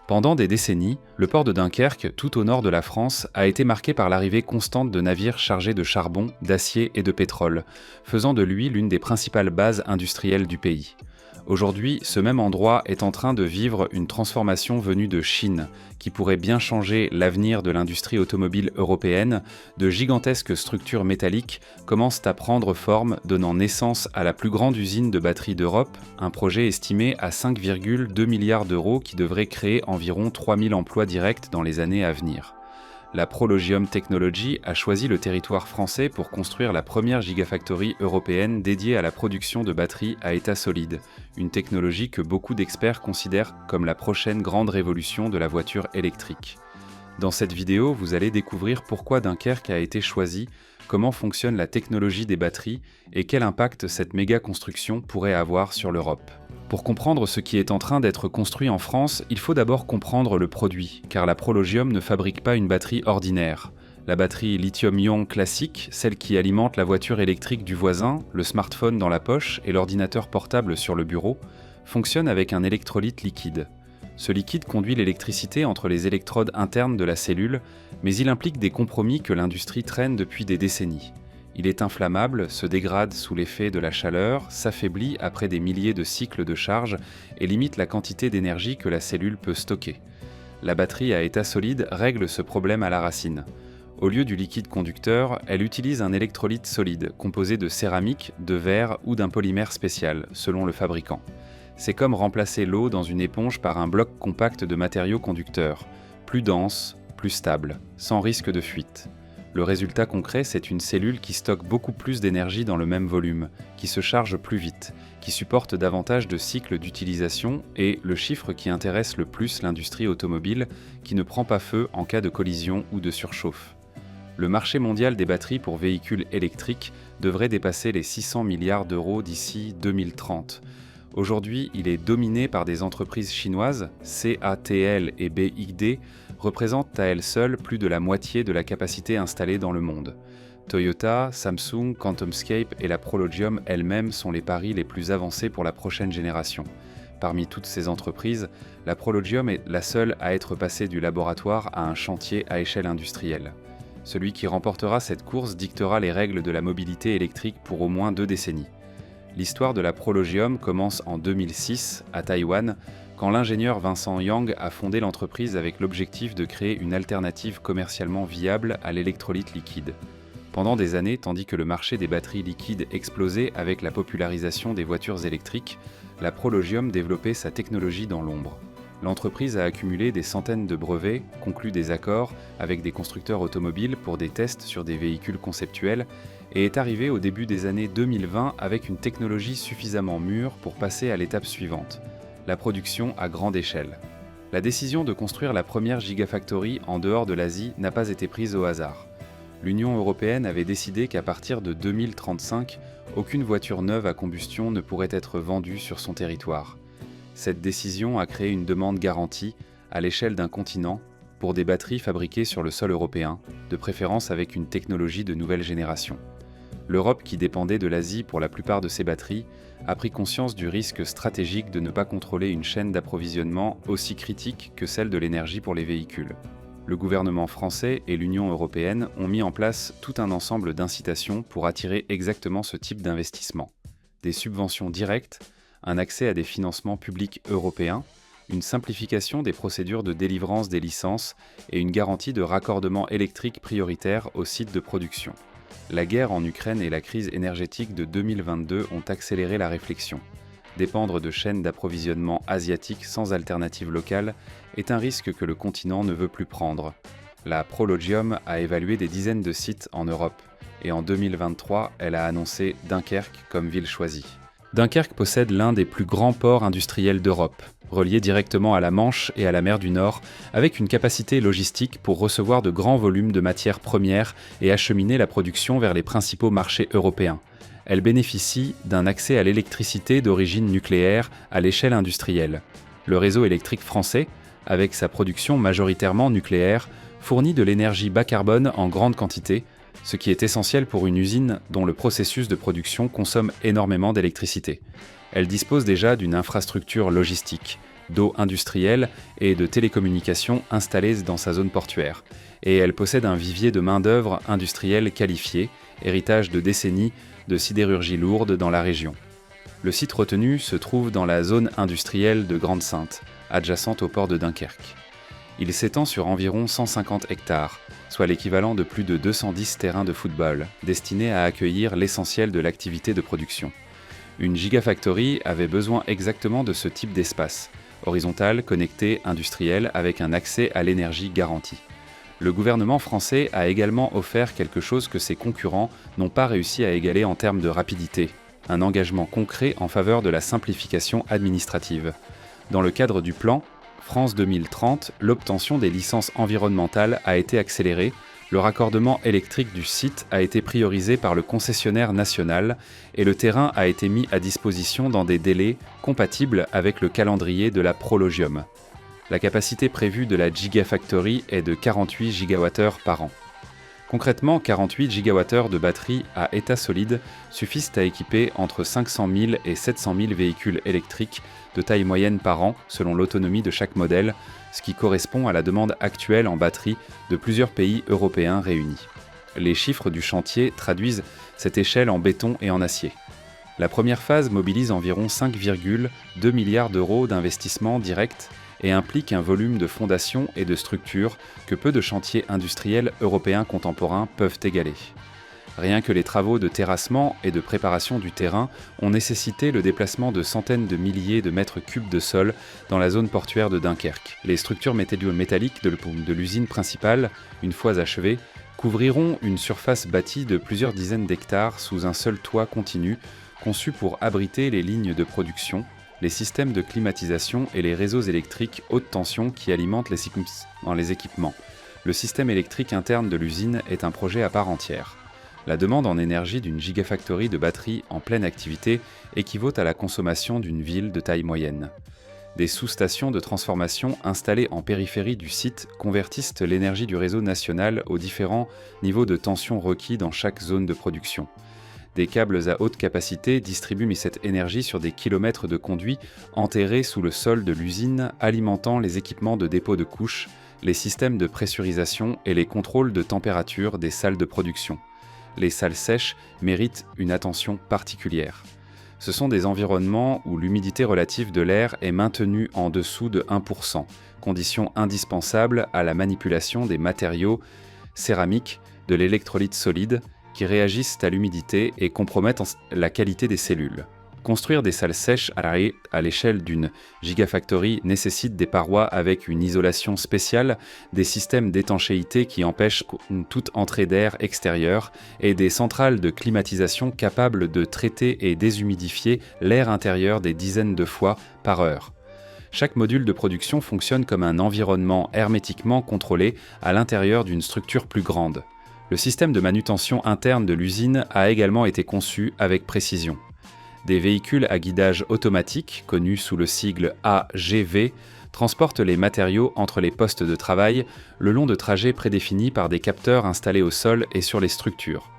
Pendant des décennies, le port de Dunkerque, tout au nord de la France, a été marqué par l'arrivée constante de navires chargés de charbon, d'acier et de pétrole, faisant de lui l'une des principales bases industrielles du pays. Aujourd'hui, ce même endroit est en train de vivre une transformation venue de Chine, qui pourrait bien changer l'avenir de l'industrie automobile européenne. De gigantesques structures métalliques commencent à prendre forme, donnant naissance à la plus grande usine de batteries d'Europe, un projet estimé à 5,2 milliards d'euros qui devrait créer environ 3000 emplois directs dans les années à venir. La Prologium Technology a choisi le territoire français pour construire la première gigafactory européenne dédiée à la production de batteries à état solide, une technologie que beaucoup d'experts considèrent comme la prochaine grande révolution de la voiture électrique. Dans cette vidéo, vous allez découvrir pourquoi Dunkerque a été choisi, comment fonctionne la technologie des batteries et quel impact cette méga construction pourrait avoir sur l'Europe. Pour comprendre ce qui est en train d'être construit en France, il faut d'abord comprendre le produit, car la Prologium ne fabrique pas une batterie ordinaire. La batterie lithium-ion classique, celle qui alimente la voiture électrique du voisin, le smartphone dans la poche et l'ordinateur portable sur le bureau, fonctionne avec un électrolyte liquide. Ce liquide conduit l'électricité entre les électrodes internes de la cellule, mais il implique des compromis que l'industrie traîne depuis des décennies. Il est inflammable, se dégrade sous l'effet de la chaleur, s'affaiblit après des milliers de cycles de charge et limite la quantité d'énergie que la cellule peut stocker. La batterie à état solide règle ce problème à la racine. Au lieu du liquide conducteur, elle utilise un électrolyte solide, composé de céramique, de verre ou d'un polymère spécial, selon le fabricant. C'est comme remplacer l'eau dans une éponge par un bloc compact de matériaux conducteurs, plus dense, plus stable, sans risque de fuite. Le résultat concret, c'est une cellule qui stocke beaucoup plus d'énergie dans le même volume, qui se charge plus vite, qui supporte davantage de cycles d'utilisation et, le chiffre qui intéresse le plus l'industrie automobile, qui ne prend pas feu en cas de collision ou de surchauffe. Le marché mondial des batteries pour véhicules électriques devrait dépasser les 600 milliards d'euros d'ici 2030. Aujourd'hui, il est dominé par des entreprises chinoises, CATL et BYD, représentent à elles seules plus de la moitié de la capacité installée dans le monde. Toyota, Samsung, QuantumScape et la Prologium elles-mêmes sont les paris les plus avancés pour la prochaine génération. Parmi toutes ces entreprises, la Prologium est la seule à être passée du laboratoire à un chantier à échelle industrielle. Celui qui remportera cette course dictera les règles de la mobilité électrique pour au moins 2 décennies. L'histoire de la Prologium commence en 2006, à Taïwan, quand l'ingénieur Vincent Yang a fondé l'entreprise avec l'objectif de créer une alternative commercialement viable à l'électrolyte liquide. Pendant des années, tandis que le marché des batteries liquides explosait avec la popularisation des voitures électriques, la Prologium développait sa technologie dans l'ombre. L'entreprise a accumulé des centaines de brevets, conclu des accords avec des constructeurs automobiles pour des tests sur des véhicules conceptuels et est arrivée au début des années 2020 avec une technologie suffisamment mûre pour passer à l'étape suivante, la production à grande échelle. La décision de construire la première gigafactory en dehors de l'Asie n'a pas été prise au hasard. L'Union européenne avait décidé qu'à partir de 2035, aucune voiture neuve à combustion ne pourrait être vendue sur son territoire. Cette décision a créé une demande garantie, à l'échelle d'un continent, pour des batteries fabriquées sur le sol européen, de préférence avec une technologie de nouvelle génération. L'Europe, qui dépendait de l'Asie pour la plupart de ses batteries, a pris conscience du risque stratégique de ne pas contrôler une chaîne d'approvisionnement aussi critique que celle de l'énergie pour les véhicules. Le gouvernement français et l'Union européenne ont mis en place tout un ensemble d'incitations pour attirer exactement ce type d'investissement. Des subventions directes, un accès à des financements publics européens, une simplification des procédures de délivrance des licences et une garantie de raccordement électrique prioritaire aux sites de production. La guerre en Ukraine et la crise énergétique de 2022 ont accéléré la réflexion. Dépendre de chaînes d'approvisionnement asiatiques sans alternative locale est un risque que le continent ne veut plus prendre. La Prologium a évalué des dizaines de sites en Europe et en 2023, elle a annoncé Dunkerque comme ville choisie. Dunkerque possède l'un des plus grands ports industriels d'Europe, relié directement à la Manche et à la mer du Nord, avec une capacité logistique pour recevoir de grands volumes de matières premières et acheminer la production vers les principaux marchés européens. Elle bénéficie d'un accès à l'électricité d'origine nucléaire à l'échelle industrielle. Le réseau électrique français, avec sa production majoritairement nucléaire, fournit de l'énergie bas carbone en grande quantité, ce qui est essentiel pour une usine dont le processus de production consomme énormément d'électricité. Elle dispose déjà d'une infrastructure logistique, d'eau industrielle et de télécommunications installées dans sa zone portuaire. Et elle possède un vivier de main-d'œuvre industrielle qualifiée, héritage de décennies de sidérurgie lourde dans la région. Le site retenu se trouve dans la zone industrielle de Grande-Synthe, adjacente au port de Dunkerque. Il s'étend sur environ 150 hectares, soit l'équivalent de plus de 210 terrains de football, destinés à accueillir l'essentiel de l'activité de production. Une gigafactory avait besoin exactement de ce type d'espace, horizontal, connecté, industriel, avec un accès à l'énergie garanti. Le gouvernement français a également offert quelque chose que ses concurrents n'ont pas réussi à égaler en termes de rapidité, un engagement concret en faveur de la simplification administrative. Dans le cadre du plan France 2030, l'obtention des licences environnementales a été accélérée, le raccordement électrique du site a été priorisé par le concessionnaire national et le terrain a été mis à disposition dans des délais compatibles avec le calendrier de la Prologium. La capacité prévue de la Gigafactory est de 48 GWh par an. Concrètement, 48 GWh de batteries à état solide suffisent à équiper entre 500 000 et 700 000 véhicules électriques de taille moyenne par an selon l'autonomie de chaque modèle, ce qui correspond à la demande actuelle en batterie de plusieurs pays européens réunis. Les chiffres du chantier traduisent cette échelle en béton et en acier. La première phase mobilise environ 5,2 milliards d'euros d'investissement direct et implique un volume de fondations et de structures que peu de chantiers industriels européens contemporains peuvent égaler. Rien que les travaux de terrassement et de préparation du terrain ont nécessité le déplacement de centaines de milliers de mètres cubes de sol dans la zone portuaire de Dunkerque. Les structures métalliques de l'usine principale, une fois achevées, couvriront une surface bâtie de plusieurs dizaines d'hectares sous un seul toit continu, conçu pour abriter les lignes de production, les systèmes de climatisation et les réseaux électriques haute tension qui alimentent les équipements. Le système électrique interne de l'usine est un projet à part entière. La demande en énergie d'une gigafactory de batteries en pleine activité équivaut à la consommation d'une ville de taille moyenne. Des sous-stations de transformation installées en périphérie du site convertissent l'énergie du réseau national aux différents niveaux de tension requis dans chaque zone de production. Des câbles à haute capacité distribuent cette énergie sur des kilomètres de conduits enterrés sous le sol de l'usine, alimentant les équipements de dépôt de couches, les systèmes de pressurisation et les contrôles de température des salles de production. Les salles sèches méritent une attention particulière. Ce sont des environnements où l'humidité relative de l'air est maintenue en dessous de 1%, condition indispensable à la manipulation des matériaux céramiques, de l'électrolyte solide, qui réagissent à l'humidité et compromettent la qualité des cellules. Construire des salles sèches à l'échelle d'une gigafactory nécessite des parois avec une isolation spéciale, des systèmes d'étanchéité qui empêchent toute entrée d'air extérieur et des centrales de climatisation capables de traiter et déshumidifier l'air intérieur des dizaines de fois par heure. Chaque module de production fonctionne comme un environnement hermétiquement contrôlé à l'intérieur d'une structure plus grande. Le système de manutention interne de l'usine a également été conçu avec précision. Des véhicules à guidage automatique, connus sous le sigle AGV, transportent les matériaux entre les postes de travail le long de trajets prédéfinis par des capteurs installés au sol et sur les structures.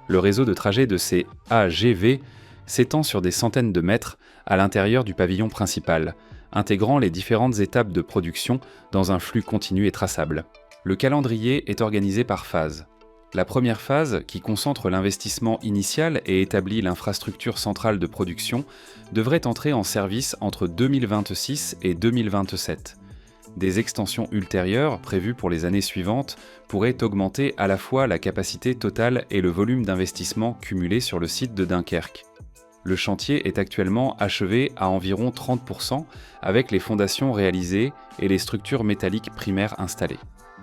Le réseau de trajet de ces AGV s'étend sur des centaines de mètres à l'intérieur du pavillon principal, intégrant les différentes étapes de production dans un flux continu et traçable. Le calendrier est organisé par phases. La première phase, qui concentre l'investissement initial et établit l'infrastructure centrale de production, devrait entrer en service entre 2026 et 2027. Des extensions ultérieures, prévues pour les années suivantes, pourraient augmenter à la fois la capacité totale et le volume d'investissement cumulé sur le site de Dunkerque. Le chantier est actuellement achevé à environ 30% avec les fondations réalisées et les structures métalliques primaires installées.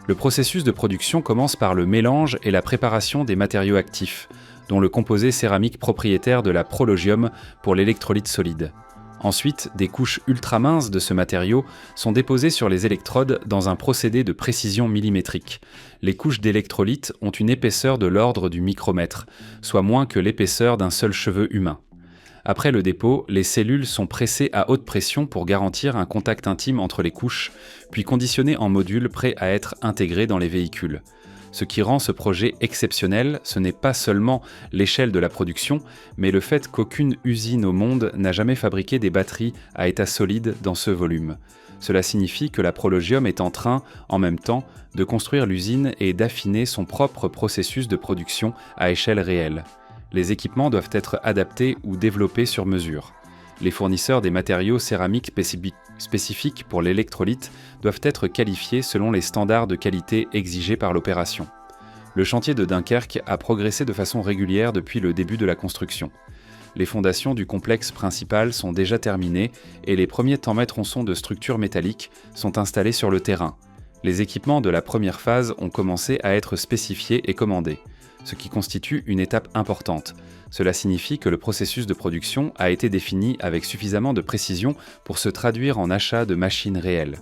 Le processus de production commence par le mélange et la préparation des matériaux actifs, dont le composé céramique propriétaire de la Prologium pour l'électrolyte solide. Ensuite, des couches ultra-minces de ce matériau sont déposées sur les électrodes dans un procédé de précision millimétrique. Les couches d'électrolyte ont une épaisseur de l'ordre du micromètre, soit moins que l'épaisseur d'un seul cheveu humain. Après le dépôt, les cellules sont pressées à haute pression pour garantir un contact intime entre les couches, puis conditionnées en modules prêts à être intégrés dans les véhicules. Ce qui rend ce projet exceptionnel, ce n'est pas seulement l'échelle de la production, mais le fait qu'aucune usine au monde n'a jamais fabriqué des batteries à état solide dans ce volume. Cela signifie que la Prologium est en train, en même temps, de construire l'usine et d'affiner son propre processus de production à échelle réelle. Les équipements doivent être adaptés ou développés sur mesure. Les fournisseurs des matériaux céramiques spécifiques pour l'électrolyte doivent être qualifiés selon les standards de qualité exigés par l'opération. Le chantier de Dunkerque a progressé de façon régulière depuis le début de la construction. Les fondations du complexe principal sont déjà terminées et les premiers temps-mètres-tronçons de structures métalliques sont installés sur le terrain. Les équipements de la première phase ont commencé à être spécifiés et commandés, ce qui constitue une étape importante. Cela signifie que le processus de production a été défini avec suffisamment de précision pour se traduire en achat de machines réelles.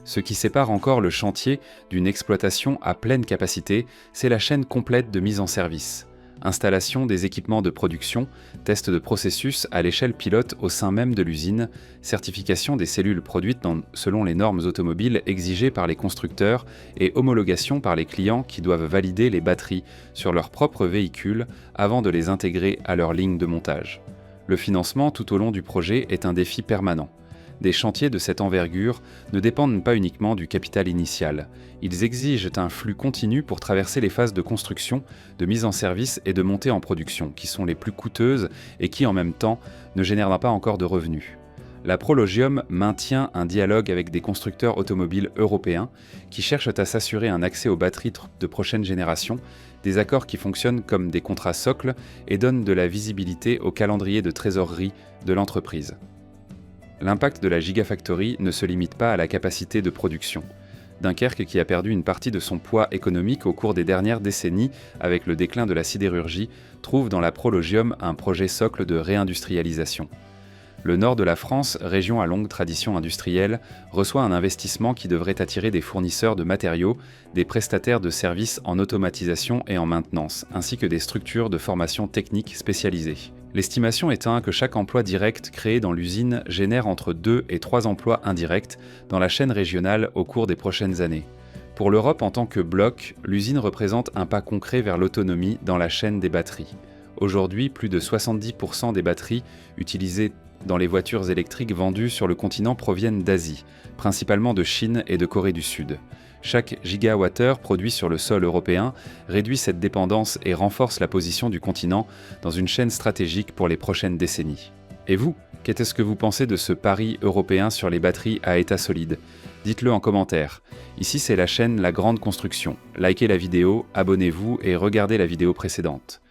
Ce qui sépare encore le chantier d'une exploitation à pleine capacité, c'est la chaîne complète de mise en service. Installation des équipements de production, test de processus à l'échelle pilote au sein même de l'usine, certification des cellules produites selon les normes automobiles exigées par les constructeurs et homologation par les clients qui doivent valider les batteries sur leurs propres véhicules avant de les intégrer à leur ligne de montage. Le financement tout au long du projet est un défi permanent. Des chantiers de cette envergure ne dépendent pas uniquement du capital initial. Ils exigent un flux continu pour traverser les phases de construction, de mise en service et de montée en production, qui sont les plus coûteuses et qui, en même temps, ne génèrent pas encore de revenus. La Prologium maintient un dialogue avec des constructeurs automobiles européens qui cherchent à s'assurer un accès aux batteries de prochaine génération, des accords qui fonctionnent comme des contrats socles et donnent de la visibilité au calendrier de trésorerie de l'entreprise. L'impact de la Gigafactory ne se limite pas à la capacité de production. Dunkerque, qui a perdu une partie de son poids économique au cours des dernières décennies avec le déclin de la sidérurgie, trouve dans la Prologium un projet socle de réindustrialisation. Le nord de la France, région à longue tradition industrielle, reçoit un investissement qui devrait attirer des fournisseurs de matériaux, des prestataires de services en automatisation et en maintenance, ainsi que des structures de formation technique spécialisées. L'estimation étant que chaque emploi direct créé dans l'usine génère entre 2 et 3 emplois indirects dans la chaîne régionale au cours des prochaines années. Pour l'Europe en tant que bloc, l'usine représente un pas concret vers l'autonomie dans la chaîne des batteries. Aujourd'hui, plus de 70% des batteries utilisées dans les voitures électriques vendues sur le continent proviennent d'Asie, principalement de Chine et de Corée du Sud. Chaque gigawattheure produit sur le sol européen réduit cette dépendance et renforce la position du continent dans une chaîne stratégique pour les prochaines décennies. Et vous, qu'est-ce que vous pensez de ce pari européen sur les batteries à état solide ? Dites-le en commentaire. Ici, c'est la chaîne La Grande Construction. Likez la vidéo, abonnez-vous et regardez la vidéo précédente.